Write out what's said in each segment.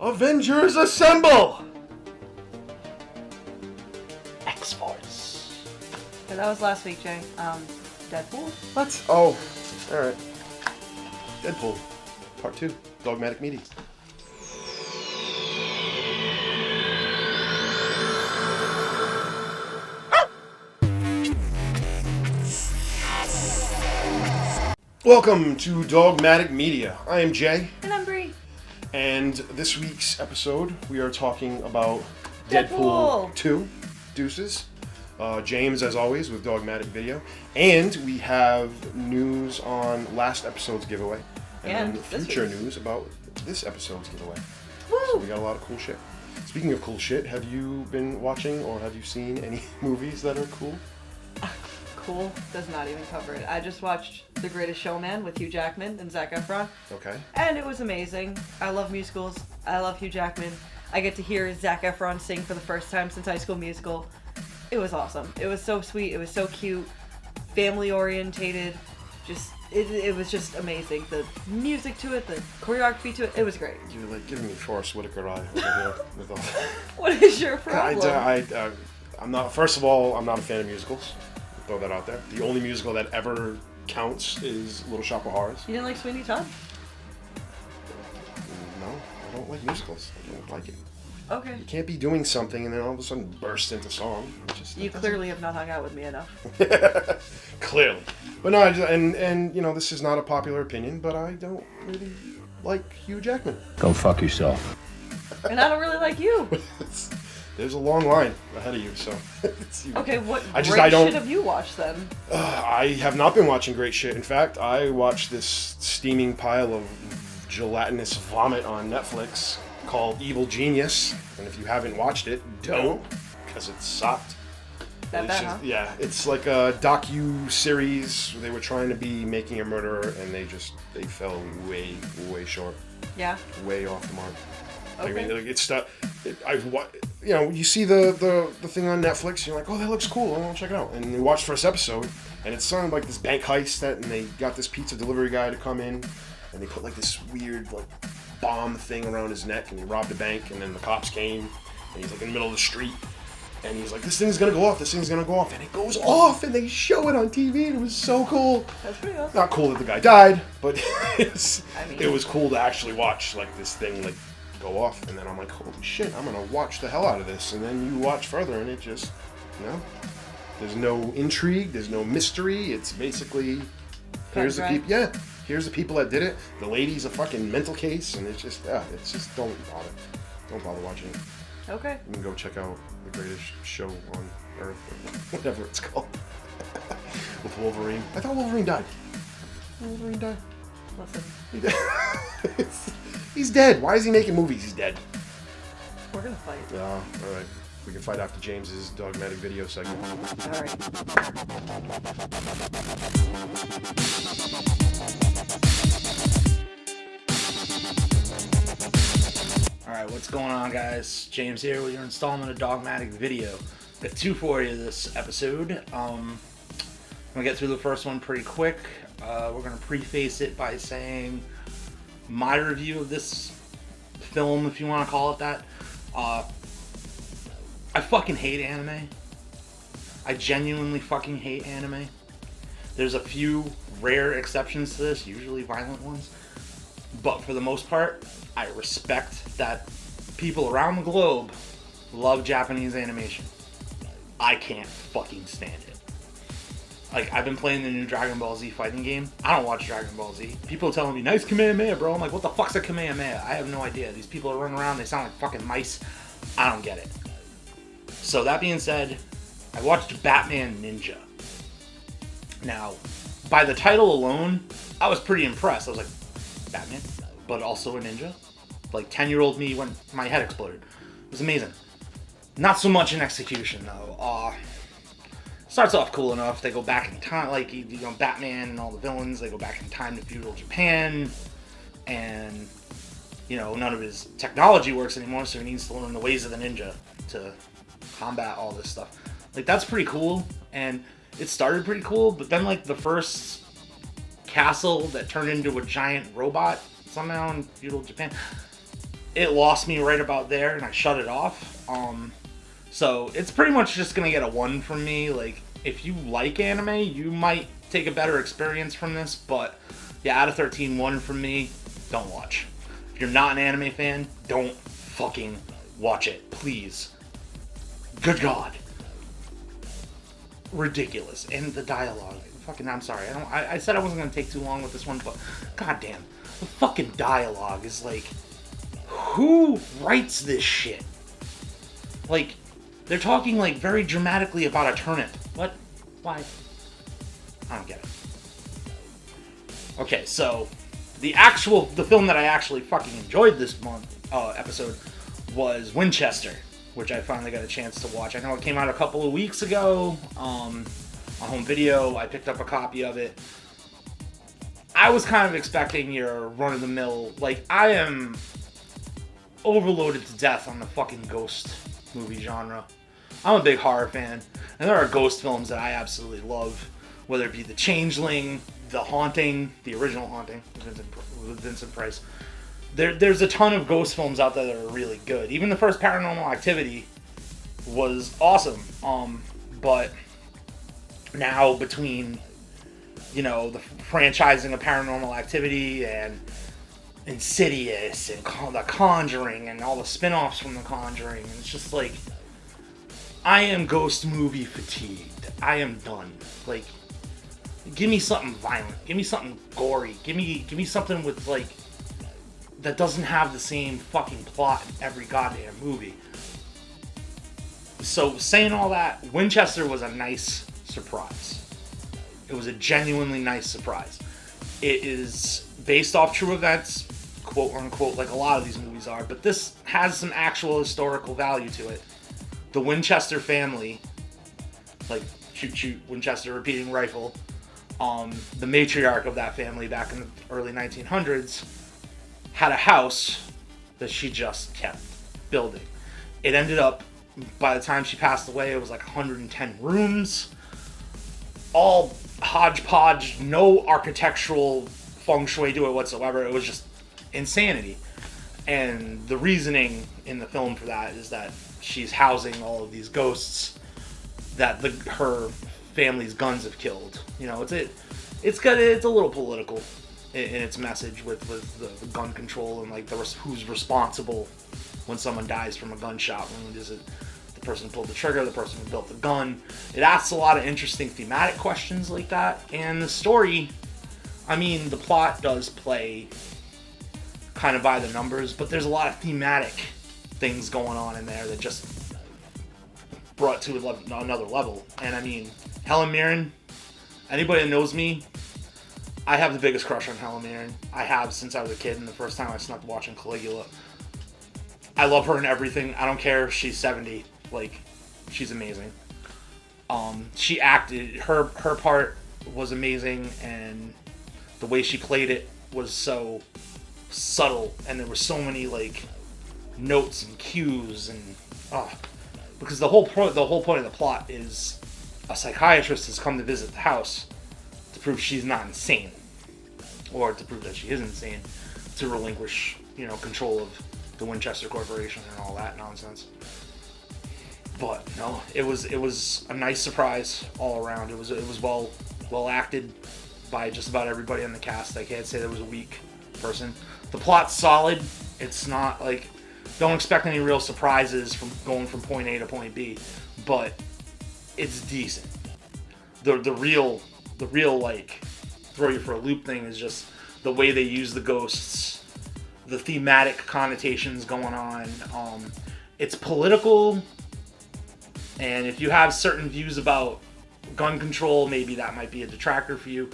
Avengers Assemble! X-Force. Yeah, that was last week, Jay. Deadpool? What? Oh, alright. Deadpool. Part 2. Dogmatic Media. Welcome to Dogmatic Media. I am Jay. And I'm Bree. And this week's episode, we are talking about Deadpool 2, Deuces. James, as always, with Dogmatic Video. And we have news on last episode's giveaway. And then future news about this episode's giveaway. Woo! So we got a lot of cool shit. Speaking of cool shit, have you been watching or have you seen any movies that are cool? Cool does not even cover it. I just watched The Greatest Showman with Hugh Jackman and Zac Efron. Okay. And it was amazing. I love musicals. I love Hugh Jackman. I get to hear Zac Efron sing for the first time since High School Musical. It was awesome. It was so sweet. It was so cute. Family orientated. It was just amazing. The music to it, the choreography to it, it was great. You're like giving me Forrest Whitaker eye over here with all What is your problem? I'm not. First of all, I'm not a fan of musicals. Throw that out there. The only musical that ever counts is Little Shop of Horrors. You didn't like Sweeney Todd? No, I don't like musicals. I don't like it. Okay. You can't be doing something and then all of a sudden burst into song. You clearly have not hung out with me enough. Clearly. But no, and you know, this is not a popular opinion, but I don't really like Hugh Jackman. Go fuck yourself. And I don't really like you. There's a long line ahead of you, so. Okay, what great shit have you watched then? I have not been watching great shit. In fact, I watched this steaming pile of gelatinous vomit on Netflix called Evil Genius. And if you haven't watched it, don't, because it sucked. Huh? Yeah, it's like a docu-series. They were trying to be making a murderer, and they fell way, way short. Yeah? Way off the mark. Okay. I mean, like, you see the thing on Netflix, you're like, oh, that looks cool, I want to check it out. And you watch the first episode, and it sounded like this bank heist and they got this pizza delivery guy to come in, and they put like this weird like bomb thing around his neck, and he robbed a bank, and then the cops came, and he's like in the middle of the street, and he's like, this thing's gonna go off, and it goes off, and they show it on TV, and it was so cool. That's pretty awesome. Not cool that the guy died, but it was cool to actually watch like this thing like go off, and then I'm like, holy shit, I'm gonna watch the hell out of this. And then you watch further, and it just, there's no intrigue, there's no mystery. It's basically, here's the people that did it. The lady's a fucking mental case, and it's just don't bother watching it. Okay. You can go check out The Greatest Show on Earth, or whatever it's called, with Wolverine. I thought Wolverine died. Wolverine died. Listen. He died. He's dead. Why is he making movies? He's dead. We're gonna fight. All right. We can fight after James's Dogmatic Video segment. All right. All right, what's going on, guys? James here with your installment of Dogmatic Video. Got two for you this episode. I'm gonna get through the first one pretty quick. We're gonna preface it by saying my review of this film, if you want to call it that. I fucking hate anime. I genuinely fucking hate anime. There's a few rare exceptions to this, usually violent ones. But for the most part, I respect that people around the globe love Japanese animation. I can't fucking stand it. Like, I've been playing the new Dragon Ball Z fighting game. I don't watch Dragon Ball Z. People are telling me, nice Kamehameha, bro. I'm like, what the fuck's a Kamehameha? I have no idea. These people are running around, they sound like fucking mice. I don't get it. So, that being said, I watched Batman Ninja. Now, by the title alone, I was pretty impressed. I was like, Batman, but also a ninja? Like, 10-year-old me when my head exploded. It was amazing. Not so much in execution, though. Starts off cool enough. They go back in time, like, Batman and all the villains, they go back in time to feudal Japan, and, none of his technology works anymore, so he needs to learn the ways of the ninja to combat all this stuff. Like, that's pretty cool, and it started pretty cool, but then, like, the first castle that turned into a giant robot somehow in feudal Japan, it lost me right about there, and I shut it off. So it's pretty much just gonna get a 1 from me. Like, if you like anime, you might take a better experience from this, but yeah, out of 13, 1 from me. Don't watch. If you're not an anime fan, don't fucking watch it, please. Good God. Ridiculous. And the dialogue. Fucking, I'm sorry. I said I wasn't gonna take too long with this one, but goddamn, the fucking dialogue is like, who writes this shit? Like, they're talking like very dramatically about a turnip. What? Why? I don't get it. Okay, so the film that I actually fucking enjoyed this episode was Winchester, which I finally got a chance to watch. I know it came out a couple of weeks ago on home video. I picked up a copy of it. I was kind of expecting your run-of-the-mill, like, I am overloaded to death on the fucking ghost movie genre. I'm a big horror fan, and there are ghost films that I absolutely love, whether it be The Changeling, The Haunting, the original Haunting with Vincent Price. There's a ton of ghost films out there that are really good. Even the first Paranormal Activity was awesome. But now between, you know, the franchising of Paranormal Activity and Insidious and The Conjuring and all the spin-offs from The Conjuring, and it's just like, I am ghost movie fatigued. I am done. Like, give me something violent. Give me something gory. Give me something with, like, that doesn't have the same fucking plot in every goddamn movie. So, saying all that, Winchester was a nice surprise. It was a genuinely nice surprise. It is based off true events, quote unquote, like a lot of these movies are, but this has some actual historical value to it. The Winchester family, like shoot shoot Winchester repeating rifle, the matriarch of that family back in the early 1900s had a house that she just kept building. It ended up, by the time she passed away, it was like 110 rooms, all hodgepodge, no architectural feng shui to it whatsoever. It was just insanity. And the reasoning in the film for that is that she's housing all of these ghosts that her family's guns have killed. You know, it's a little political in its message with the gun control and like who's responsible when someone dies from a gunshot wound. Is it the person who pulled the trigger, the person who built the gun? It asks a lot of interesting thematic questions like that. And the story, I mean, the plot does play kind of by the numbers, but there's a lot of thematic things going on in there that just brought to another level. And I mean, Helen Mirren, anybody that knows me, I have the biggest crush on Helen Mirren. I have since I was a kid, and the first time I snuck watching Caligula. I love her in everything. I don't care if she's 70. Like, she's amazing. She acted, her part was amazing, and the way she played it was so subtle, and there were so many like notes and cues, and because the whole point of the plot is a psychiatrist has come to visit the house to prove she's not insane, or to prove that she is insane, to relinquish, you know, control of the Winchester Corporation and all that nonsense. But no, it was a nice surprise all around. It was well acted by just about everybody on the cast. I can't say there was a weak person. The plot's solid. It's not like, don't expect any real surprises from going from point A to point B, but it's decent. The real like throw you for a loop thing is just the way they use the ghosts, the thematic connotations going on. It's political, and if you have certain views about gun control, maybe that might be a detractor for you.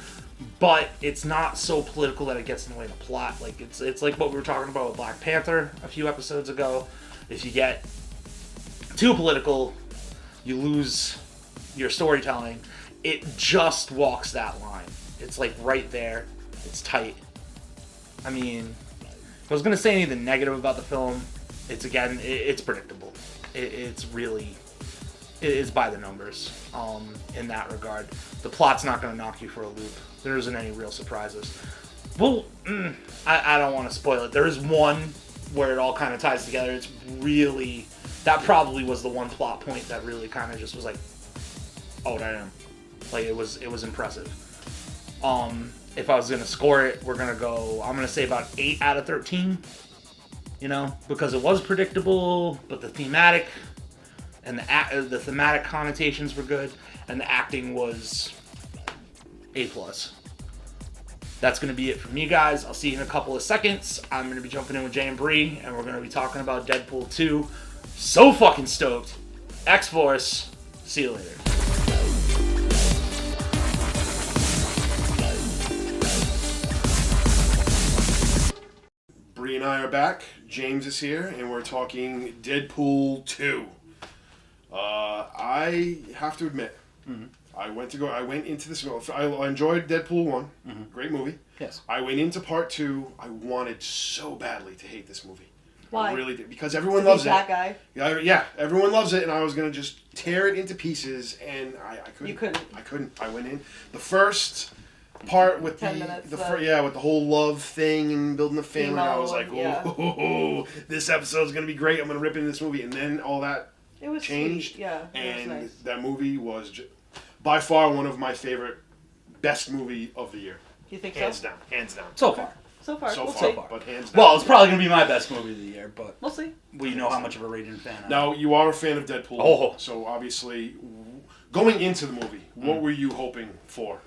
But it's not so political that it gets in the way of the plot. Like it's like what we were talking about with Black Panther a few episodes ago. If you get too political, you lose your storytelling. It just walks that line. It's like right there. It's tight. I mean, if I was gonna say anything negative about the film, it's predictable. It is by the numbers in that regard. The plot's not going to knock you for a loop. There isn't any real surprises. Well, I don't want to spoil it. There is one where it all kind of ties together. It's really, that probably was the one plot point that really kind of just was like, oh damn, like it was impressive. If I was gonna score it, I'm gonna say about 8 out of 13. You know, because it was predictable, but the thematic and the thematic connotations were good, and the acting was A+. That's going to be it from me, guys. I'll see you in a couple of seconds. I'm going to be jumping in with Jay and Bree, and we're going to be talking about Deadpool 2. So fucking stoked. X-Force. See you later. Bree and I are back. James is here, and we're talking Deadpool 2. I have to admit, I went into this movie. I enjoyed Deadpool 1. Great movie. Yes. I went into part 2. I wanted so badly to hate this movie. Why? I really did. Because everyone loves it. That guy. Yeah, everyone loves it, and I was going to just tear it into pieces, and I couldn't. You couldn't. I couldn't. I went in. The first part with 10 minutes, with the whole love thing and building the family, I was like, this episode's going to be great. I'm going to rip into this movie. And then all that It was changed. Sweet. Yeah, and was nice. that movie was by far one of my favorite, best movie of the year. You think Hands so? down. Hands down. So far. So far. We'll so see. far. But hands down. Well, it's probably going to be my best movie of the year, but We'll see. we know how much of a Radiant fan I am. Now, you are a fan of Deadpool. Oh. So, obviously, going into the movie, what were you hoping for?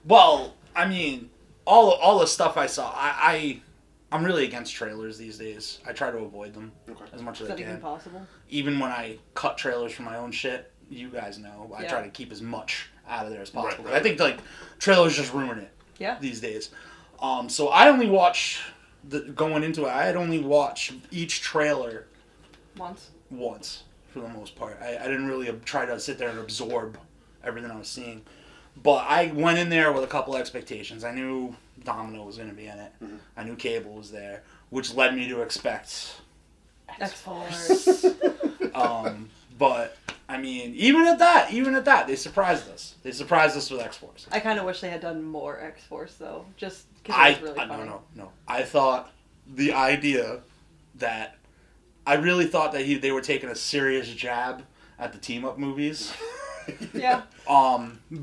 Well, I mean, all the stuff I saw, I'm really against trailers these days. I try to avoid them as much as I Is that can. even possible? Even when I cut trailers for my own shit, you guys know, I Yeah. try to keep as much out of there as possible. Right. I think like trailers just ruin it. Yeah. These days. So I only watch going into it. I had only watched each trailer once for the most part. I didn't really try to sit there and absorb everything I was seeing. But I went in there with a couple expectations. I knew Domino was going to be in it. Mm-hmm. I knew Cable was there, which led me to expect X-Force. But I mean, even at that, they surprised us. They surprised us with X-Force. I kind of wish they had done more X-Force though, just because it was really funny. No. I thought the idea that I really thought that they were taking a serious jab at the team up movies. Yeah.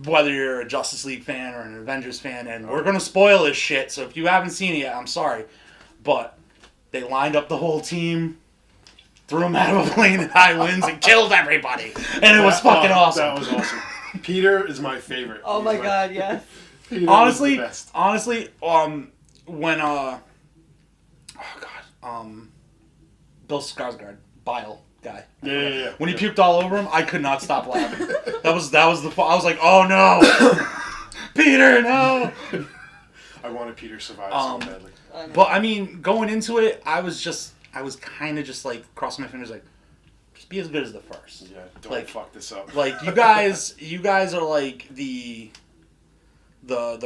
Whether you're a Justice League fan or an Avengers fan, and we're gonna spoil this shit. So if you haven't seen it yet, I'm sorry, but they lined up the whole team, threw them out of a plane in high winds, and killed everybody, and it was fucking awesome. That was awesome. Peter is my favorite. Oh my god, yes. Peter honestly, is the best. When Bill Skarsgård, Bile guy. Yeah. When he puked all over him, I could not stop laughing. that was I was like, oh no, Peter, no. I wanted Peter to survive so badly. But I mean, going into it, I was kind of just like crossing my fingers, like, just be as good as the first. Yeah, don't fuck this up. Like you guys are like the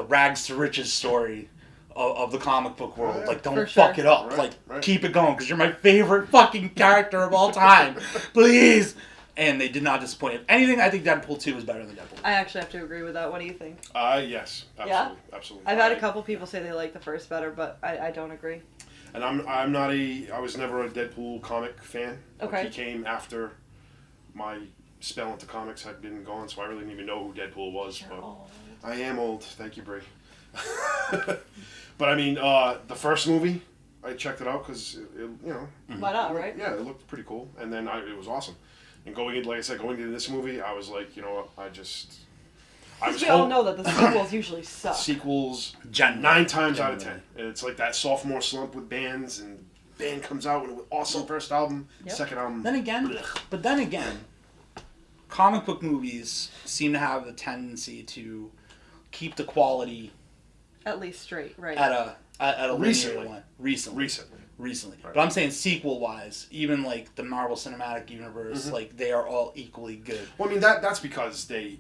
rags to riches story of the comic book world. Right. Like, don't For fuck sure. it up. Right, Like, right. keep it going, because you're my favorite fucking character of all time. Please. And they did not disappoint. If anything, I think Deadpool 2 is better than Deadpool 1. I actually have to agree with that. What do you think? Yes, absolutely, Yeah? absolutely. I've had a couple people say they like the first better, but I don't agree. And I was never a Deadpool comic fan. Okay. He came after my spell into comics had been gone, so I really didn't even know who Deadpool was. You're but old. I am old. Thank you, Brie. But I mean, the first movie, I checked it out because Why not, right? Yeah, it looked pretty cool, and then it was awesome. And going into this movie, I was like, you know what, I was We all know that the sequels usually suck. sequels 9 times out of 10. And it's like that sophomore slump with bands, and band comes out with an awesome first album, Yep. second album. Then again, comic book movies seem to have the tendency to keep the quality At least straight, right? at a Recently. linear line. Recently. Right. But I'm saying sequel-wise, even like the Marvel Cinematic Universe, like they are all equally good. Well, I mean that's because they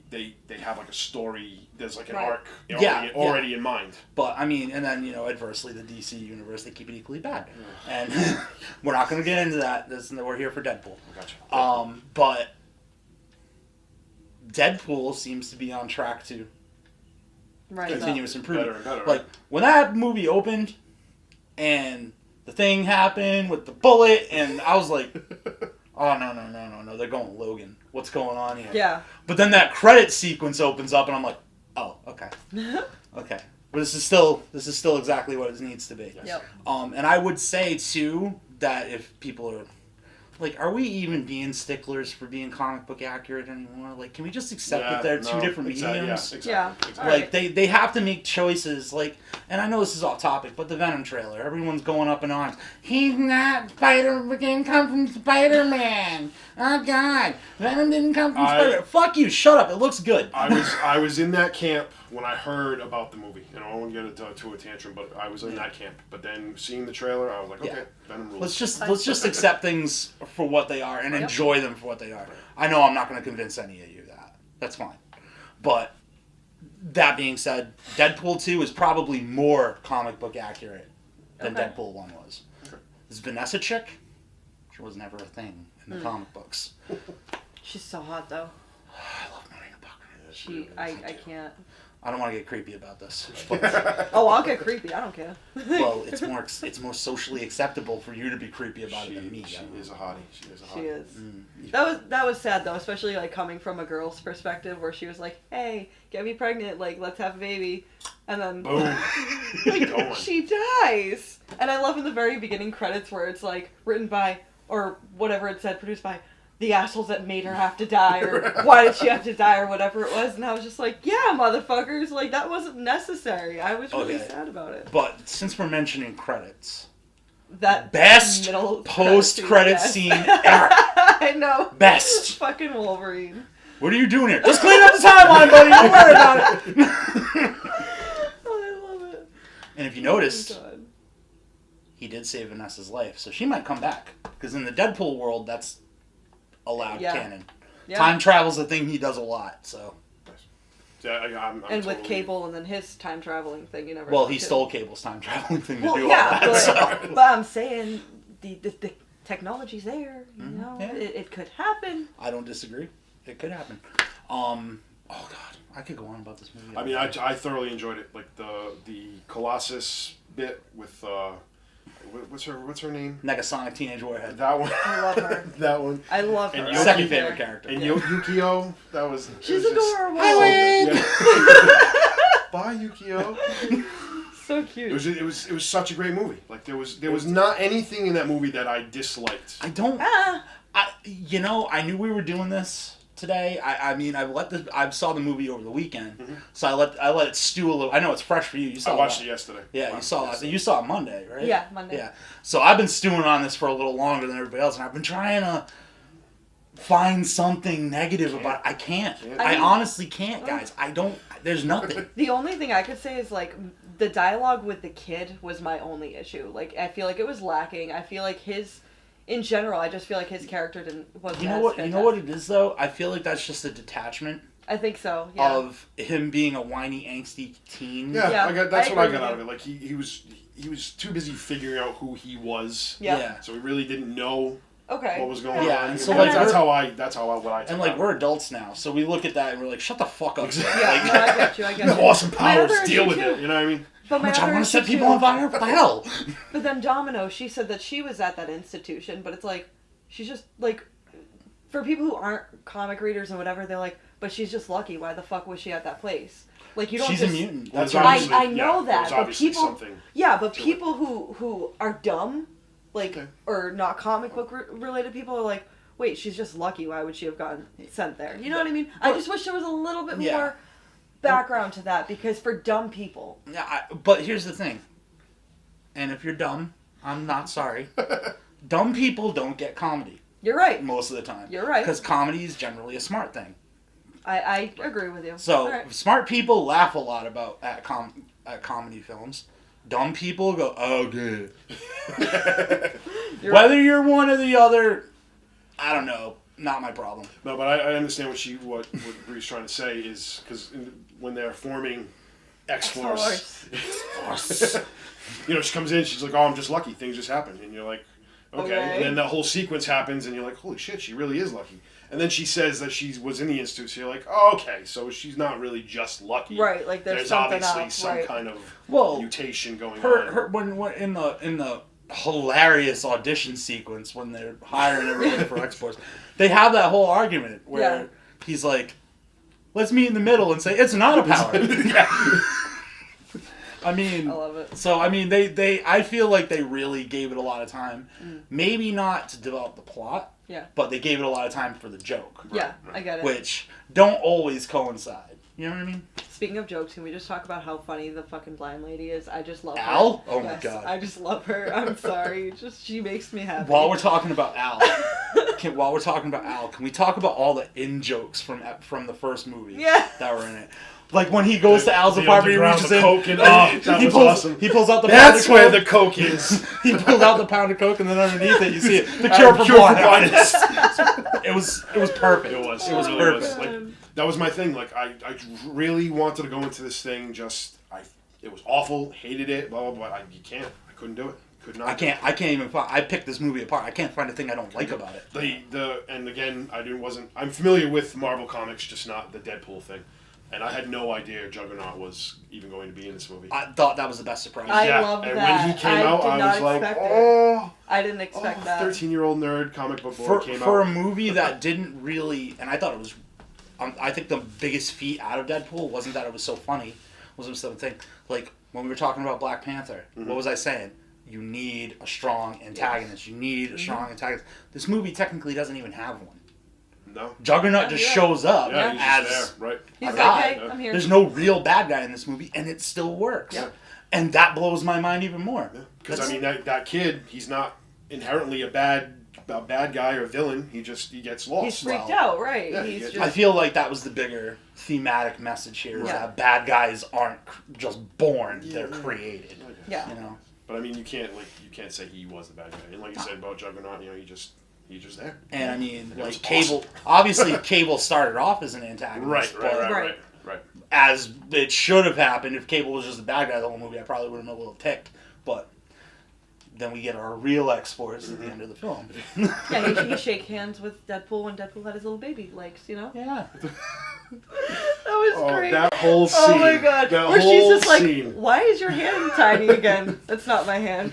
have like a story. There's like an Right. arc Yeah, already in mind. But I mean, and then adversely, the DC Universe, they keep it equally bad. And we're not going to get into that. We're here for Deadpool. Gotcha. But Deadpool seems to be on track to right. continuous improvement. Better and better. Like when that movie opened, and the thing happened with the bullet, and I was like, oh, no, they're going Logan. What's going on here? Yeah. But then that credit sequence opens up, and I'm like, oh, okay. Okay. But this is still exactly what it needs to be. Yep. And I would say, too, that if people are... Like, are we even being sticklers for being comic book accurate anymore? Like, can we just accept that they're two different mediums? Yeah. Like, they have to make choices. Like, and I know this is off topic, but the Venom trailer, everyone's going up in arms. He's not didn't come from Spider-Man. Oh, God. Venom didn't come from Spider-Man. Fuck you. Shut up. It looks good. I was in that camp when I heard about the movie. And I won't get into a tantrum, but I was in that camp. But then seeing the trailer, I was like, okay, Venom rules. Let's just accept things for what they are and enjoy them for what they are. I know I'm not going to convince any of you that. That's fine. But that being said, Deadpool 2 is probably more comic book accurate than Deadpool 1 was. Okay. This Vanessa chick, she was never a thing in the comic books. She's so hot, though. I love Marina Bucker. I can't. I don't want to get creepy about this. Oh, I'll get creepy. I don't care. Well, it's more socially acceptable for you to be creepy about it than me. She is a hottie. She is. That was sad though, especially like coming from a girl's perspective, where she was like, "Hey, get me pregnant. Like, let's have a baby," and then boom, like, she dies. And I love in the very beginning credits where it's like written by, or whatever it said, produced by the assholes that made her have to die, or why did she have to die, or whatever it was. And I was just like, yeah, motherfuckers, like, that wasn't necessary. I was really sad about it. But since we're mentioning credits, that best post-credit scene ever. I know. Best. Fucking Wolverine. What are you doing here? Just clean up the timeline, buddy. Don't worry about it. Oh, I love it. And if you noticed, he did save Vanessa's life, so she might come back. Because in the Deadpool world, that's allowed canon. Yeah. Time travel's a thing he does a lot, so. Yeah, I'm and with Cable and then his time traveling thing, you never. Well, he stole Cable's time traveling thing to do all that. But I'm saying the technology's there. You know, it could happen. I don't disagree. It could happen. Oh God, I could go on about this movie. I mean, I thoroughly enjoyed it. Like the Colossus bit with what's her name? Negasonic Teenage Warhead. That one. I love her. That one. I love her. Second favorite character. And Yukio, that was. She's adorable. Bye, Yukio. So cute. It was such a great movie. Like there was not anything in that movie that I disliked. I don't. I knew we were doing this today. I saw the movie over the weekend, so I let it stew a little. I know it's fresh for you. I watched it yesterday. Yeah, you saw it. You saw it Monday, right? Yeah, Monday. Yeah. So I've been stewing on this for a little longer than everybody else, and I've been trying to find something negative about it. I can't. I honestly can't, guys. I don't. There's nothing. The only thing I could say is like the dialogue with the kid was my only issue. Like I feel like it was lacking. I feel like in general, I just feel like his character wasn't. You know what it is though? I feel like that's just a detachment. I think so. Yeah. Of him being a whiny, angsty teen. Yeah. That's what I got out of it. Like he was too busy figuring out who he was. Yeah. So he really didn't know. Okay. What was going on? Yeah, and so like that's how I took and like we're adults now, so we look at that and we're like, shut the fuck up. Exactly. Yeah, no, I get you. You have awesome powers. Deal with it. You know what I mean? But I want to set people on fire. What the hell? But then Domino, she said that she was at that institution, but it's like she's just like, for people who aren't comic readers and whatever, they're like, but she's just lucky. Why the fuck was she at that place? Like you don't. She's a mutant. That's I know that, but people. Something but people who are dumb. Like, or not comic book related people are like, wait, she's just lucky. Why would she have gotten sent there? You know what I mean? I just wish there was a little bit more background to that, because for dumb people. Yeah, but here's the thing. And if you're dumb, I'm not sorry. Dumb people don't get comedy. You're right. Most of the time. You're right. Because comedy is generally a smart thing. I agree with you. So, smart people laugh a lot at comedy films. Dumb people go, oh, good. Whether you're one or the other, I don't know. Not my problem. No, but I understand what Bree's trying to say is because when they're forming X-Force, you know, she comes in, she's like, oh, I'm just lucky. Things just happen. And you're like, okay. And then the whole sequence happens, and you're like, holy shit, she really is lucky. And then she says that she was in the institute, so you're like, oh, okay, so she's not really just lucky. Right, like there's something obviously else, some kind of mutation going on. When in the hilarious audition sequence when they're hiring everybody for exports. They have that whole argument where he's like, let's meet in the middle and say, it's not a power. I mean, I love it. So, I mean, I feel like they really gave it a lot of time. Maybe not to develop the plot. Yeah. But they gave it a lot of time for the joke. Yeah, I get it. Which don't always coincide. You know what I mean? Speaking of jokes, can we just talk about how funny the fucking blind lady is? I just love Al? her. Oh my god. I just love her. I'm sorry. She makes me happy. While we're talking about Al, can we talk about all the in-jokes from the first movie that were in it? Like when he goes to Al's apartment, he reaches in. Coke and, that was awesome. He pulls out the That's where the Coke is. He pulls out the pound of Coke, and then underneath it, you see it. The cure for blindness. It was perfect. It was really perfect. Like, that was my thing. Like I really wanted to go into this thing. It was awful. Hated it. Blah blah blah. I couldn't do it. Could not. I can't even find. I picked this movie apart. I can't find a thing I don't like about it. And again, I'm familiar with Marvel comics, just not the Deadpool thing. And I had no idea Juggernaut was even going to be in this movie. I thought that was the best surprise. I love and that. when he came out, I was like, I didn't expect that. 13-year-old nerd comic book boy came out. For a movie that didn't really, and I thought it was, I think the biggest feat out of Deadpool wasn't that it was so funny, wasn't the thing. Like, when we were talking about Black Panther, what was I saying? You need a strong antagonist. You need a strong antagonist. This movie technically doesn't even have one. No. Juggernaut just shows up as just there, right? He's a like, guy. hey, I'm here. There's no real bad guy in this movie, and it still works. Yeah. And that blows my mind even more. Because I mean, that kid, he's not inherently a bad guy or villain. He gets lost. He's freaked out, right? Yeah, I feel like that was the bigger thematic message here: is that bad guys aren't just born; they're created. Yeah. You know. But I mean, you can't say he was the bad guy. And like you said about Juggernaut, he's just there. And I mean, like Cable, awesome. Obviously, Cable started off as an antagonist, right. As it should have happened if Cable was just a bad guy the whole movie. I probably would have been a little ticked, but then we get our real X-Force at the end of the film. Yeah, he shake hands with Deadpool when Deadpool had his little baby legs, you know? Yeah. That was great. That whole scene. Oh my god. Where she's just like, why is your hand tiny again? That's not my hand.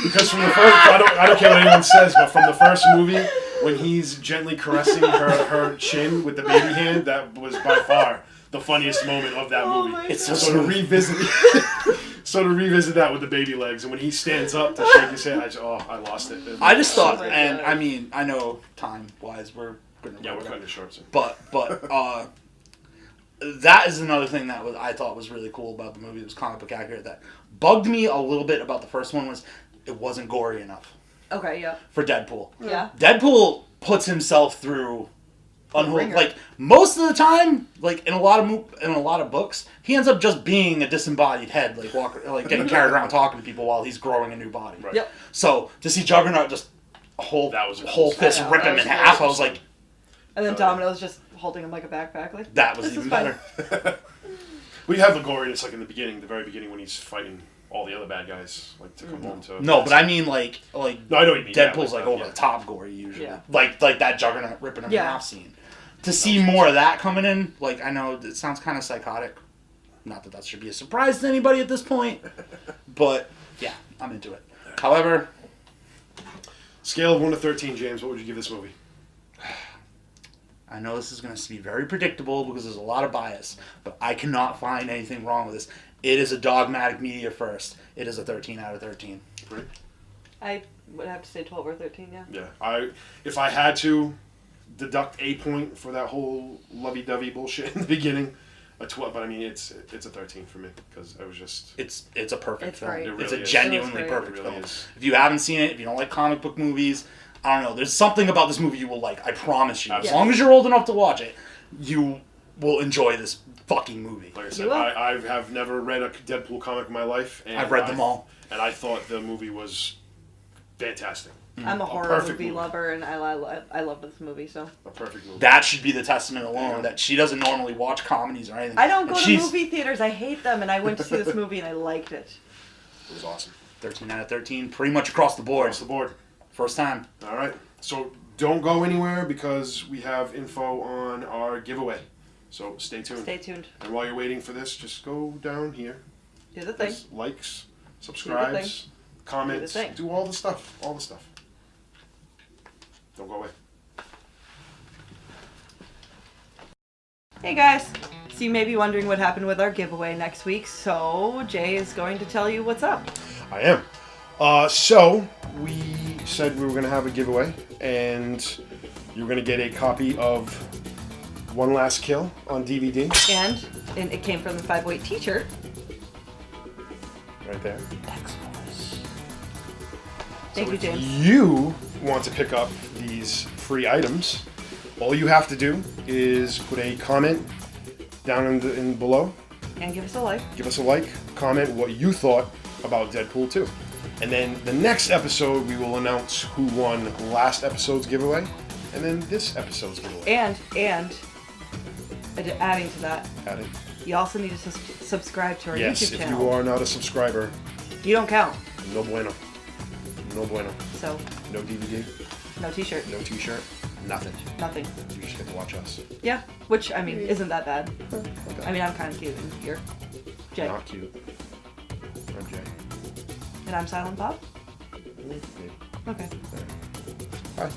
Because from the first, I don't care what anyone says, but from the first movie, when he's gently caressing her chin with the baby hand, that was by far the funniest moment of that movie. It's so to revisit that with the baby legs, and when he stands up to shake his hand, I lost it. I just thought, and I mean, I know time-wise we're gonna we're cutting it short. So. But that is another thing that I thought was really cool about the movie. It was comic book accurate. That bugged me a little bit about the first one was it wasn't gory enough. Okay, yeah. For Deadpool. Yeah. Deadpool puts himself through like most of the time, like in a lot of books, he ends up just being a disembodied head, like getting carried around talking to people while he's growing a new body. Right. Yep. So to see Juggernaut just whole fist rip him in half, I was like. And then Domino's just holding him like a backpack, like that was even better. We have the goriness like in the very beginning when he's fighting all the other bad guys, like to come home to. No, but I mean like no, I know what you mean. Deadpool's like over the top gory usually. Yeah. Like that Juggernaut ripping him in half scene. To see more of that coming in, like I know it sounds kind of psychotic. Not that should be a surprise to anybody at this point, but yeah, I'm into it. However, scale of 1 to 13, James, what would you give this movie? I know this is going to be very predictable because there's a lot of bias, but I cannot find anything wrong with this. It is a dogmatic media first. It is a 13 out of 13. Right. I would have to say 12 or 13, yeah. Yeah. If I had to deduct a point for that whole lovey-dovey bullshit in the beginning, a 12, but I mean it's a 13 for me because it was just it's a perfect film. Great. It's a genuinely perfect film. Is. If you haven't seen it, if you don't like comic book movies, I don't know. There's something about this movie you will like. I promise you. As long as you're old enough to watch it, you will enjoy this fucking movie. Like I said, I have never read a Deadpool comic in my life. And I've read them all, and I thought the movie was fantastic. I'm a horror movie lover, and I love this movie, so. A perfect movie. That should be the testament alone that she doesn't normally watch comedies or anything. I don't go to movie theaters. I hate them, and I went to see this movie, and I liked it. It was awesome. 13 out of 13, pretty much across the board. Across the board. First time. All right. So don't go anywhere because we have info on our giveaway. So stay tuned. Stay tuned. And while you're waiting for this, just go down here. Do the thing. Likes, subscribes, comments, thing. do all the stuff. Don't go away. Hey guys, so you may be wondering what happened with our giveaway next week, so Jay is going to tell you what's up. I am. So we said we were going to have a giveaway, and you're going to get a copy of One Last Kill on DVD. And it came from the 508 t-shirt. Right there. Thank you, James. If you want to pick up these free items, all you have to do is put a comment down in below. And give us a like. Give us a like. Comment what you thought about Deadpool 2. And then the next episode, we will announce who won last episode's giveaway, and then this episode's giveaway. And adding to that, you also need to subscribe to our YouTube channel. Yes, if you are not a subscriber, you don't count. No bueno. No bueno. So. No DVD. No t-shirt. No t-shirt. Nothing. Nothing. You just get to watch us. Yeah, which, I mean, isn't that bad. Okay. I mean, I'm kind of cute, and you're Jay. Not cute. I'm Jay. And I'm Silent Bob? Maybe. Okay. Bye.